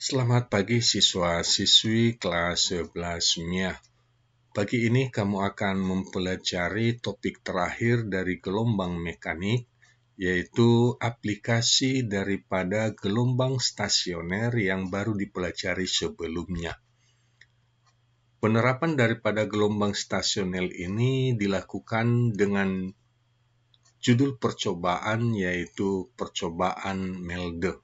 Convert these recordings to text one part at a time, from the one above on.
Selamat pagi siswa-siswi kelas 11 MIA. Pagi ini kamu akan mempelajari topik terakhir dari gelombang mekanik, yaitu aplikasi daripada gelombang stasioner yang baru dipelajari sebelumnya. Penerapan daripada gelombang stasioner ini dilakukan dengan judul percobaan, yaitu percobaan Melde.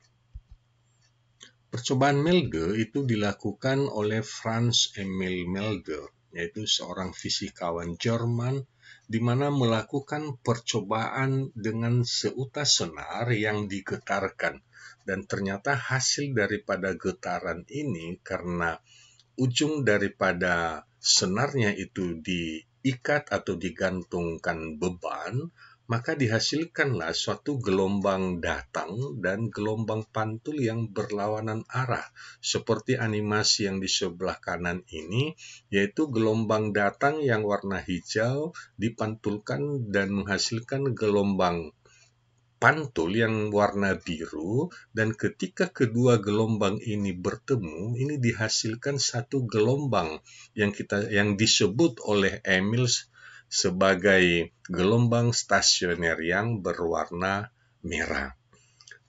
Percobaan Melde itu dilakukan oleh Franz Emil Melde, yaitu seorang fisikawan Jerman, di mana melakukan percobaan dengan seutas senar yang digetarkan. Dan ternyata hasil daripada getaran ini, karena ujung daripada senarnya itu diikat atau digantungkan beban, maka dihasilkanlah suatu gelombang datang dan gelombang pantul yang berlawanan arah. Seperti animasi yang di sebelah kanan ini, yaitu gelombang datang yang warna hijau dipantulkan dan menghasilkan gelombang pantul yang warna biru, dan ketika kedua gelombang ini bertemu, ini dihasilkan satu gelombang yang disebut oleh Emil sebagai gelombang stasioner yang berwarna merah.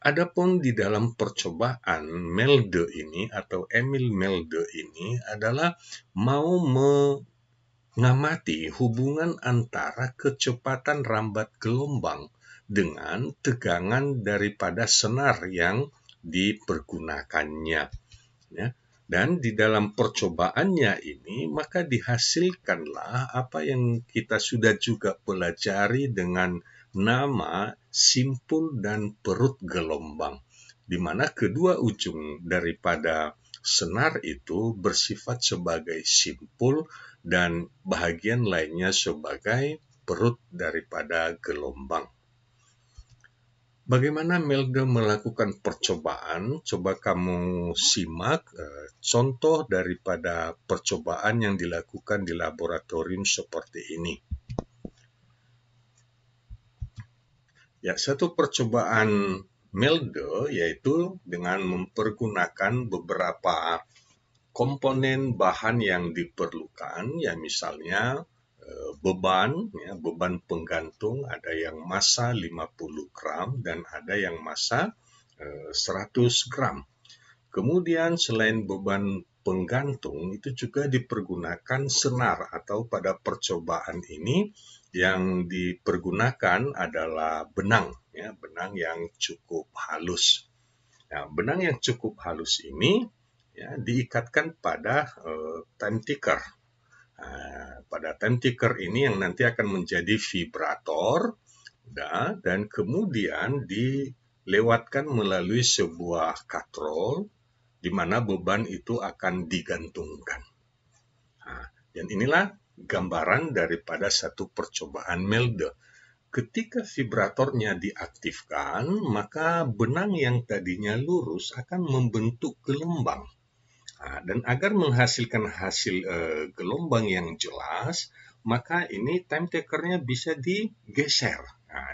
Adapun di dalam percobaan Melde ini atau Emil Melde ini adalah mau mengamati hubungan antara kecepatan rambat gelombang dengan tegangan daripada senar yang dipergunakannya. Ya. Dan di dalam percobaannya ini, maka dihasilkanlah apa yang kita sudah juga pelajari dengan nama simpul dan perut gelombang, di mana kedua ujung daripada senar itu bersifat sebagai simpul dan bahagian lainnya sebagai perut daripada gelombang. Bagaimana Melde melakukan percobaan? Coba kamu simak contoh daripada percobaan yang dilakukan di laboratorium seperti ini. Ya, satu percobaan Melde yaitu dengan mempergunakan beberapa komponen bahan yang diperlukan, ya misalnya beban penggantung, ada yang massa 50 gram dan ada yang massa 100 gram. Kemudian selain beban penggantung, itu juga dipergunakan senar, atau pada percobaan ini yang dipergunakan adalah benang, benang yang cukup halus. Nah, benang yang cukup halus ini diikatkan pada time ticker. Pada time ticker ini yang nanti akan menjadi vibrator, dan kemudian dilewatkan melalui sebuah katrol, di mana beban itu akan digantungkan. Dan inilah gambaran daripada satu percobaan Melde. Ketika vibratornya diaktifkan, maka benang yang tadinya lurus akan membentuk gelombang. Dan agar menghasilkan hasil gelombang yang jelas, maka ini time takernya bisa digeser.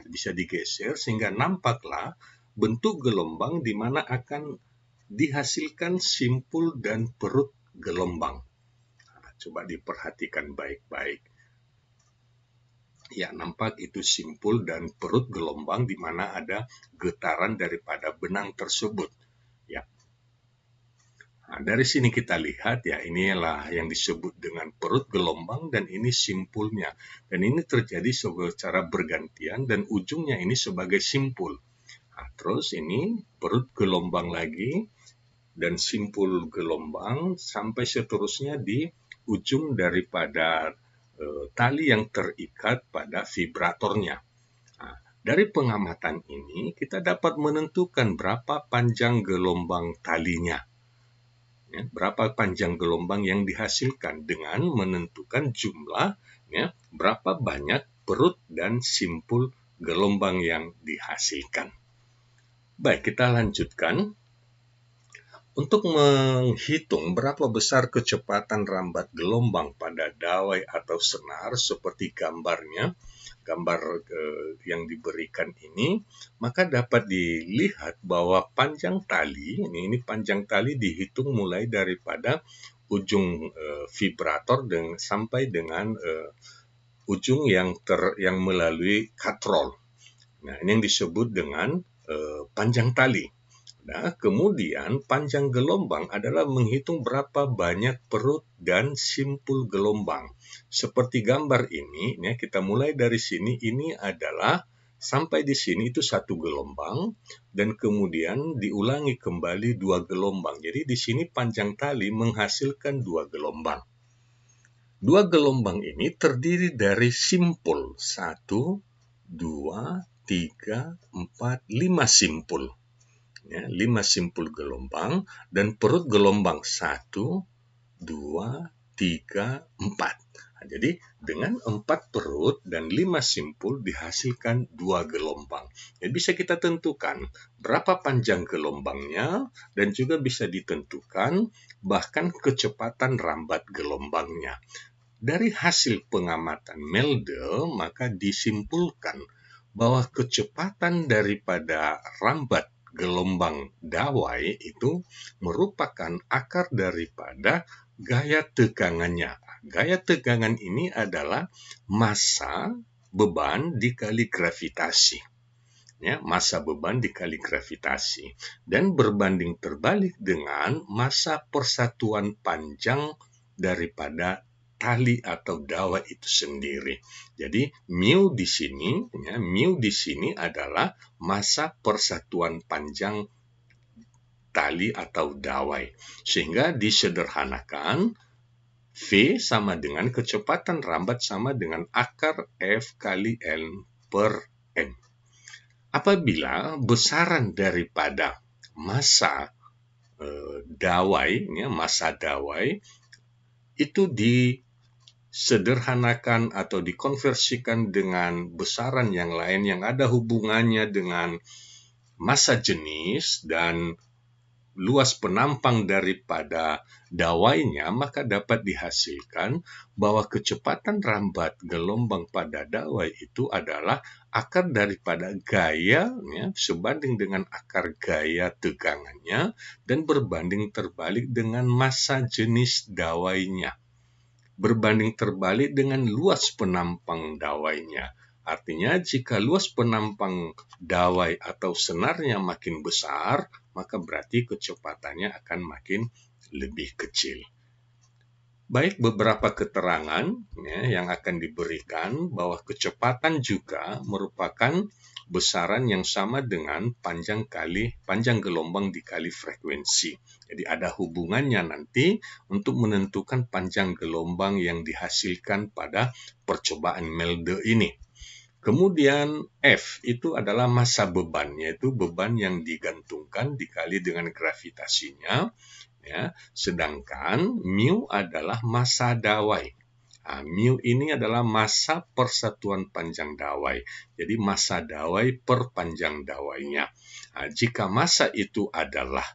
Bisa digeser sehingga nampaklah bentuk gelombang di mana akan dihasilkan simpul dan perut gelombang. Coba diperhatikan baik-baik. Ya, nampak itu simpul dan perut gelombang di mana ada getaran daripada benang tersebut. Ya. Dari sini kita lihat, ya, inilah yang disebut dengan perut gelombang dan ini simpulnya. Dan ini terjadi secara bergantian dan ujungnya ini sebagai simpul. Terus ini perut gelombang lagi dan simpul gelombang sampai seterusnya di ujung daripada tali yang terikat pada vibratornya. Dari pengamatan ini kita dapat menentukan berapa panjang gelombang talinya. Berapa panjang gelombang yang dihasilkan dengan menentukan jumlah, berapa banyak perut dan simpul gelombang yang dihasilkan. Baik, kita lanjutkan. Untuk menghitung berapa besar kecepatan rambat gelombang pada dawai atau senar seperti gambarnya, gambar yang diberikan ini, maka dapat dilihat bahwa panjang tali, ini panjang tali dihitung mulai daripada ujung vibrator sampai dengan ujung yang melalui katrol. Nah, ini yang disebut dengan panjang tali. Nah, kemudian panjang gelombang adalah menghitung berapa banyak perut dan simpul gelombang. Seperti gambar ini, ya, kita mulai dari sini, ini adalah sampai di sini itu satu gelombang, dan kemudian diulangi kembali dua gelombang. Jadi di sini panjang tali menghasilkan dua gelombang. Dua gelombang ini terdiri dari simpul 1, 2, 3, 4, 5 simpul. Ya, 5 simpul gelombang dan perut gelombang 1, 2, 3, 4. Nah, jadi dengan 4 perut dan 5 simpul dihasilkan 2 gelombang. Jadi bisa kita tentukan berapa panjang gelombangnya dan juga bisa ditentukan bahkan kecepatan rambat gelombangnya. Dari hasil pengamatan Melde, maka disimpulkan bahwa kecepatan daripada rambat gelombang dawai itu merupakan akar daripada gaya tegangannya. Gaya tegangan ini adalah massa beban dikali gravitasi. Ya, massa beban dikali gravitasi. Dan berbanding terbalik dengan massa persatuan panjang daripada tali atau dawai itu sendiri. Jadi mu di sini adalah massa persatuan panjang tali atau dawai. Sehingga disederhanakan V sama dengan kecepatan rambat sama dengan akar F kali N per M. Apabila besaran daripada massa dawai, ya, massa dawai itu disederhanakan atau dikonversikan dengan besaran yang lain yang ada hubungannya dengan massa jenis dan luas penampang daripada dawainya, maka dapat dihasilkan bahwa kecepatan rambat gelombang pada dawai itu adalah akar daripada gaya, ya, sebanding dengan akar gaya tegangannya dan berbanding terbalik dengan massa jenis dawainya. Berbanding terbalik dengan luas penampang dawainya. Artinya jika luas penampang dawai atau senarnya makin besar, maka berarti kecepatannya akan makin lebih kecil. Baik, beberapa keterangan, ya, yang akan diberikan bahwa kecepatan juga merupakan besaran yang sama dengan panjang gelombang dikali frekuensi. Jadi ada hubungannya nanti untuk menentukan panjang gelombang yang dihasilkan pada percobaan Melde ini. Kemudian F itu adalah massa beban, yaitu beban yang digantungkan dikali dengan gravitasinya. Ya, sedangkan mu adalah massa dawai. Nah, mu ini adalah massa persatuan panjang dawai. Jadi massa dawai per panjang dawainya. Nah, jika massa itu adalah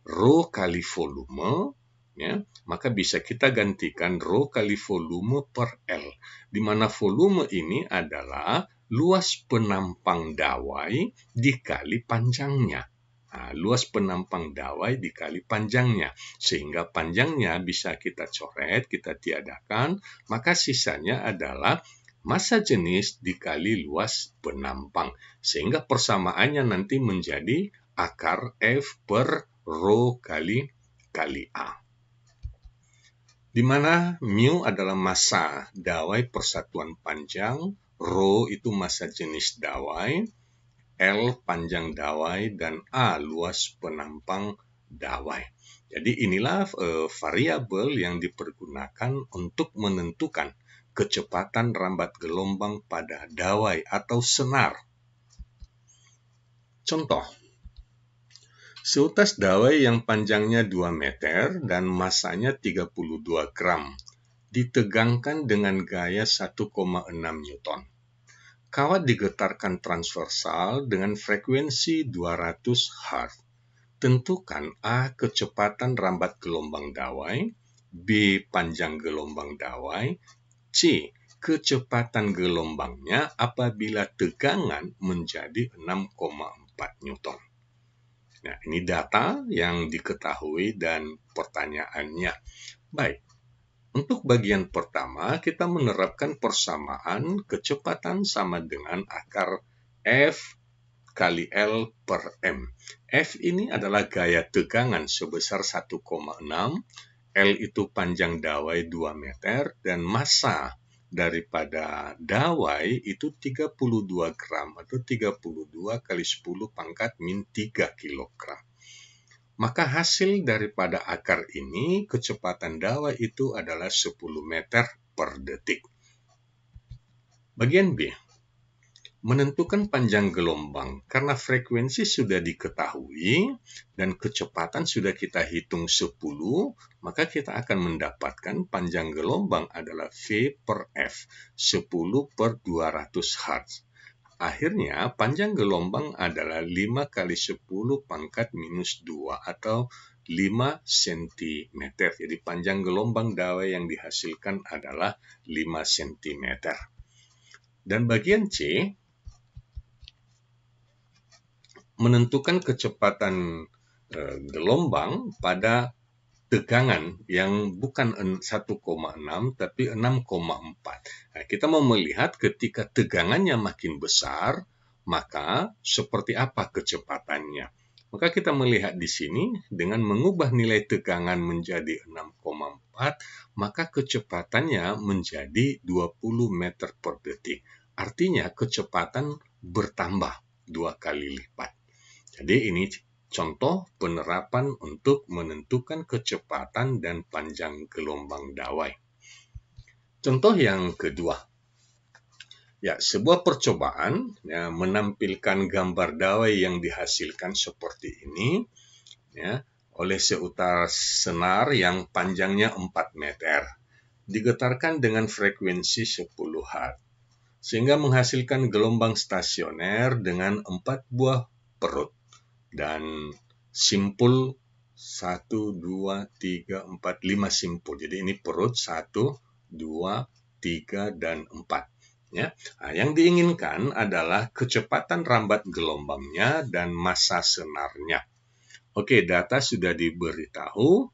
rho kali volume, ya, maka bisa kita gantikan rho kali volume per L, di mana volume ini adalah luas penampang dawai dikali panjangnya. Nah, luas penampang dawai dikali panjangnya, sehingga panjangnya bisa kita coret, kita tiadakan, maka sisanya adalah massa jenis dikali luas penampang, sehingga persamaannya nanti menjadi akar F per rho kali A. Di mana mu adalah massa dawai persatuan panjang, rho itu massa jenis dawai, L panjang dawai, dan A luas penampang dawai. Jadi inilah variabel yang dipergunakan untuk menentukan kecepatan rambat gelombang pada dawai atau senar. Contoh, seutas dawai yang panjangnya 2 meter dan massanya 32 gram, ditegangkan dengan gaya 1,6 Newton. Kawat digetarkan transversal dengan frekuensi 200 Hz. Tentukan A kecepatan rambat gelombang dawai, B panjang gelombang dawai, C kecepatan gelombangnya apabila tegangan menjadi 6,4 Newton. Nah, ini data yang diketahui dan pertanyaannya. Baik, untuk bagian pertama kita menerapkan persamaan kecepatan sama dengan akar F kali L per M. F ini adalah gaya tegangan sebesar 1,6, L itu panjang dawai 2 meter, dan massa daripada dawai itu 32 gram atau 32 kali 10 pangkat min 3 kilogram. Maka hasil daripada akar ini, kecepatan dawai itu adalah 10 meter per detik. Bagian B, menentukan panjang gelombang. Karena frekuensi sudah diketahui dan kecepatan sudah kita hitung 10, maka kita akan mendapatkan panjang gelombang adalah V per F, 10 per 200 Hz. Akhirnya, panjang gelombang adalah 5 kali 10 pangkat minus 2 atau 5 cm. Jadi, panjang gelombang dawai yang dihasilkan adalah 5 cm. Dan bagian C, menentukan kecepatan gelombang pada tegangan yang bukan 1,6 tapi 6,4. Nah, kita mau melihat ketika tegangannya makin besar, maka seperti apa kecepatannya. Maka kita melihat di sini dengan mengubah nilai tegangan menjadi 6,4, maka kecepatannya menjadi 20 meter per detik. Artinya kecepatan bertambah 2 kali lipat. Jadi ini contoh penerapan untuk menentukan kecepatan dan panjang gelombang dawai. Contoh yang kedua. Ya, sebuah percobaan menampilkan gambar dawai yang dihasilkan seperti ini ya, oleh seutar senar yang panjangnya 4 meter. Digetarkan dengan frekuensi 10 Hz. Sehingga menghasilkan gelombang stasioner dengan 4 buah perut. Dan simpul 1, 2, 3, 4, 5 simpul. Jadi ini perut 1, 2, 3, dan 4. Ya. Nah, yang diinginkan adalah kecepatan rambat gelombangnya dan massa senarnya. Oke, data sudah diberitahu.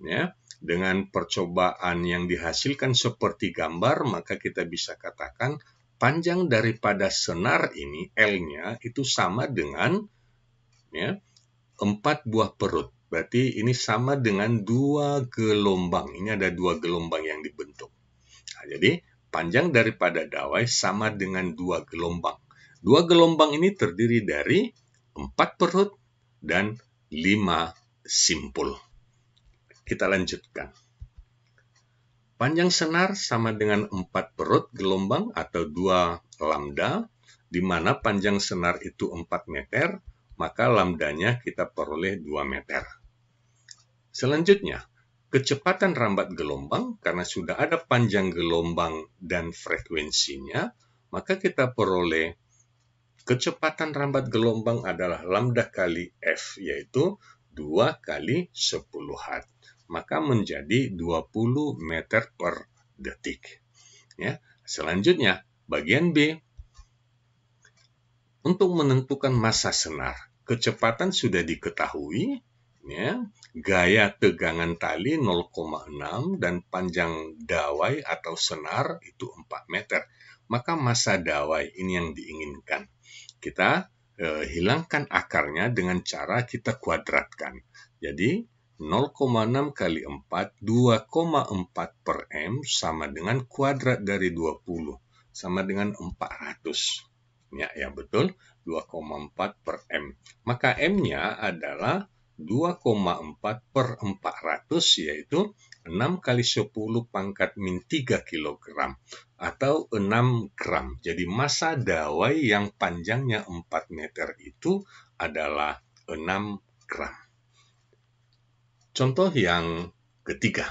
Ya. Dengan percobaan yang dihasilkan seperti gambar, maka kita bisa katakan panjang daripada senar ini, L-nya, itu sama dengan 4 buah perut. Berarti ini sama dengan 2 gelombang. Ini ada 2 gelombang yang dibentuk. Nah, jadi panjang daripada dawai sama dengan 2 gelombang. 2 gelombang ini terdiri dari 4 perut dan 5 simpul. Kita lanjutkan. Panjang senar sama dengan 4 perut gelombang atau 2 lambda, di mana panjang senar itu 4 meter, maka lambdanya kita peroleh 2 meter. Selanjutnya, kecepatan rambat gelombang, karena sudah ada panjang gelombang dan frekuensinya, maka kita peroleh kecepatan rambat gelombang adalah lambda kali F, yaitu 2 kali 10 Hz. Maka menjadi 20 meter per detik. Ya. Selanjutnya, bagian B, untuk menentukan massa senar, kecepatan sudah diketahui, ya, gaya tegangan tali 0,6 dan panjang dawai atau senar itu 4 meter. Maka massa dawai ini yang diinginkan. Kita hilangkan akarnya dengan cara kita kuadratkan. Jadi 0,6 kali 4, 2,4 per M sama dengan kuadrat dari 20, sama dengan 400. Ya betul, 2,4 per M. Maka M-nya adalah 2,4 per 400, yaitu 6 kali 10 pangkat min 3 kg atau 6 gram. Jadi massa dawai yang panjangnya 4 meter itu adalah 6 gram. Contoh yang ketiga.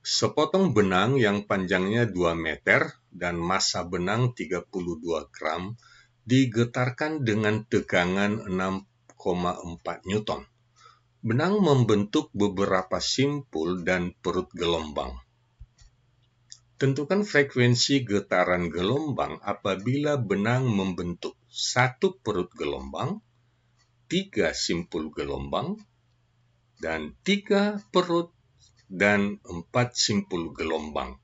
Sepotong benang yang panjangnya 2 meter dan massa benang 32 gram digetarkan dengan tegangan 6,4 Newton. Benang membentuk beberapa simpul dan perut gelombang. Tentukan frekuensi getaran gelombang apabila benang membentuk 1 perut gelombang, 3 simpul gelombang, dan 3 perut dan 4 simpul gelombang.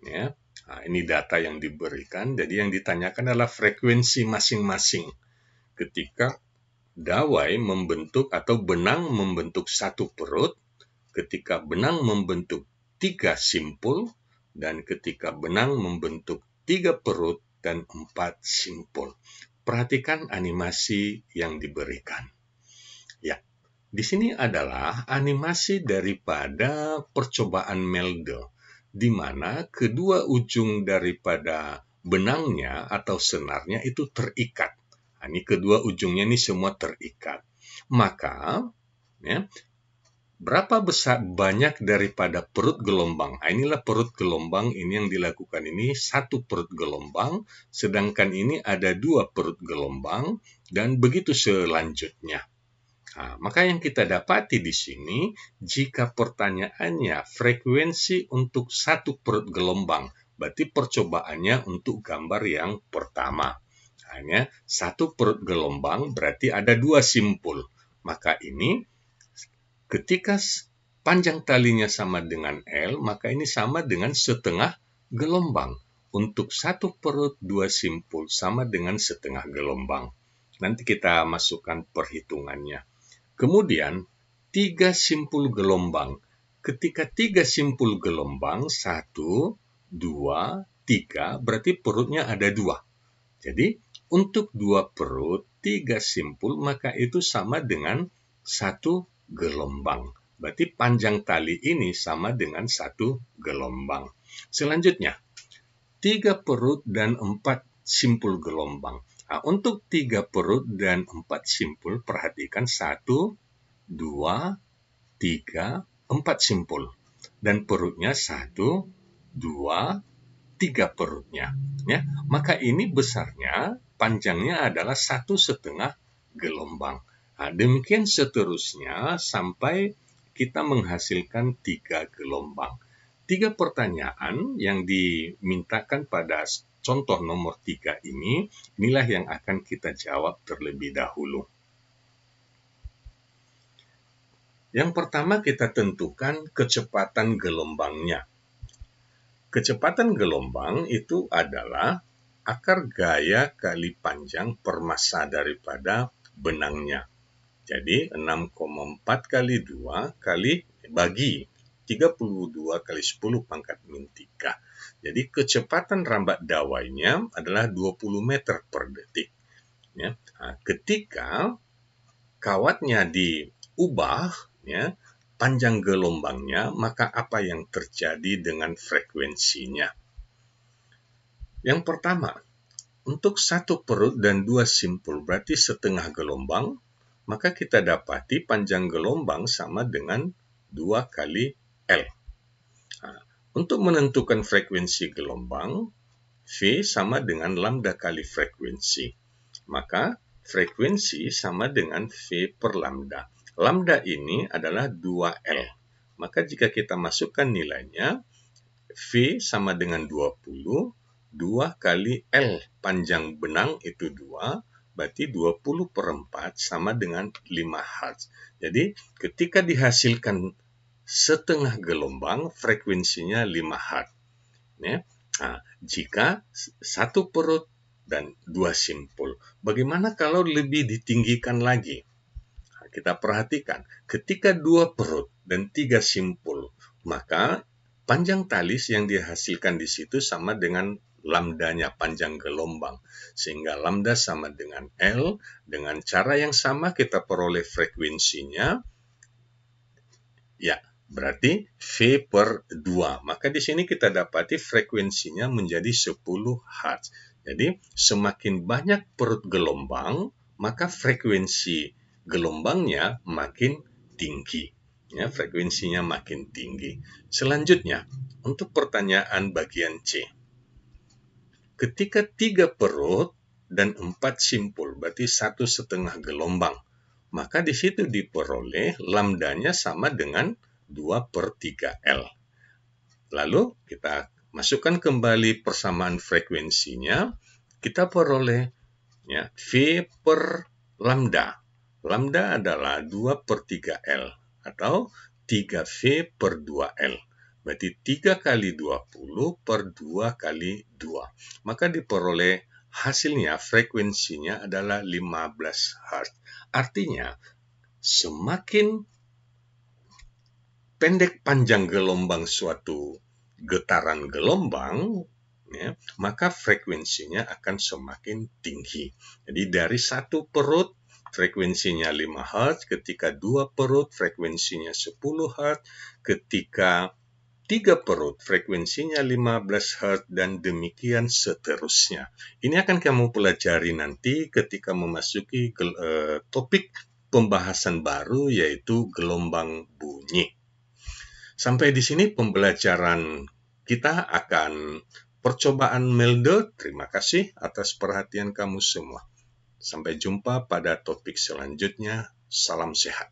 Ya. Nah, ini data yang diberikan, jadi yang ditanyakan adalah frekuensi masing-masing ketika dawai membentuk atau benang membentuk 1 perut, ketika benang membentuk 3 simpul, dan ketika benang membentuk 3 perut dan 4 simpul. Perhatikan animasi yang diberikan. Ya, di sini adalah animasi daripada percobaan Melde, di mana kedua ujung daripada benangnya atau senarnya itu terikat. Nah, ini kedua ujungnya ini semua terikat. Maka, ya, berapa besar banyak daripada perut gelombang? Nah, inilah perut gelombang ini yang dilakukan ini 1 perut gelombang, sedangkan ini ada 2 perut gelombang, dan begitu selanjutnya. Nah, maka yang kita dapati di sini, jika pertanyaannya frekuensi untuk 1 perut gelombang, berarti percobaannya untuk gambar yang pertama. Hanya 1 perut gelombang berarti ada 2 simpul. Maka ini ketika panjang talinya sama dengan L, maka ini sama dengan setengah gelombang. Untuk 1 perut 2 simpul sama dengan setengah gelombang. Nanti kita masukkan perhitungannya. Kemudian 3 simpul gelombang. Ketika 3 simpul gelombang, 1, 2, 3, berarti perutnya ada 2. Jadi untuk 2 perut, 3 simpul, maka itu sama dengan 1 gelombang. Berarti panjang tali ini sama dengan 1 gelombang. Selanjutnya, 3 perut dan 4 simpul gelombang. Nah, untuk 3 perut dan 4 simpul, perhatikan 1, 2, 3, 4 simpul. Dan perutnya 1, 2, 3 perutnya. Ya, maka ini besarnya, panjangnya adalah 1,5 gelombang. Nah, demikian seterusnya sampai kita menghasilkan 3 gelombang. 3 pertanyaan yang dimintakan pada contoh nomor 3 ini, inilah yang akan kita jawab terlebih dahulu. Yang pertama kita tentukan kecepatan gelombangnya. Kecepatan gelombang itu adalah akar gaya kali panjang per massa daripada benangnya. Jadi 6,4 kali 2 kali bagi 32 kali 10 pangkat min 3. Jadi kecepatan rambat dawainya adalah 20 meter per detik. Ya. Nah, ketika kawatnya diubah, ya, panjang gelombangnya, maka apa yang terjadi dengan frekuensinya? Yang pertama, untuk 1 perut dan 2 simpul berarti setengah gelombang, maka kita dapati panjang gelombang sama dengan 2 kali L. Nah, untuk menentukan frekuensi gelombang, V sama dengan lambda kali frekuensi. Maka frekuensi sama dengan V per lambda. Lambda ini adalah 2L. Maka jika kita masukkan nilainya, V sama dengan 20, 2 kali L panjang benang itu 2, berarti 20 per 4 sama dengan 5 Hz. Jadi ketika dihasilkan setengah gelombang, frekuensinya 5 Hz. Ya. Nah, jika 1 perut dan 2 simpul. Bagaimana kalau lebih ditinggikan lagi? Kita perhatikan, ketika 2 perut dan 3 simpul, maka panjang tali yang dihasilkan di situ sama dengan lambdanya, panjang gelombang. Sehingga lambda sama dengan L, dengan cara yang sama kita peroleh frekuensinya, ya, berarti V per 2. Maka di sini kita dapati frekuensinya menjadi 10 Hz. Jadi semakin banyak perut gelombang, maka frekuensi gelombangnya makin tinggi. Ya, frekuensinya makin tinggi. Selanjutnya, untuk pertanyaan bagian C. Ketika 3 perut dan 4 simpul, berarti 1,5 gelombang, maka di situ diperoleh lambdanya sama dengan 2 per 3L. Lalu kita masukkan kembali persamaan frekuensinya, kita peroleh ya, V per lambda. Lambda adalah 2/3L atau 3V per 2L. Berarti 3 kali 20 per 2 kali 2. Maka diperoleh hasilnya frekuensinya adalah 15 Hz. Artinya, semakin pendek panjang gelombang suatu getaran gelombang, ya, maka frekuensinya akan semakin tinggi. Jadi dari satu perut frekuensinya 5 Hz, ketika 2 perut frekuensinya 10 Hz, ketika 3 perut frekuensinya 15 Hz, dan demikian seterusnya. Ini akan kamu pelajari nanti ketika memasuki topik pembahasan baru, yaitu gelombang bunyi. Sampai di sini pembelajaran kita akan percobaan Melde. Terima kasih atas perhatian kamu semua. Sampai jumpa pada topik selanjutnya. Salam sehat.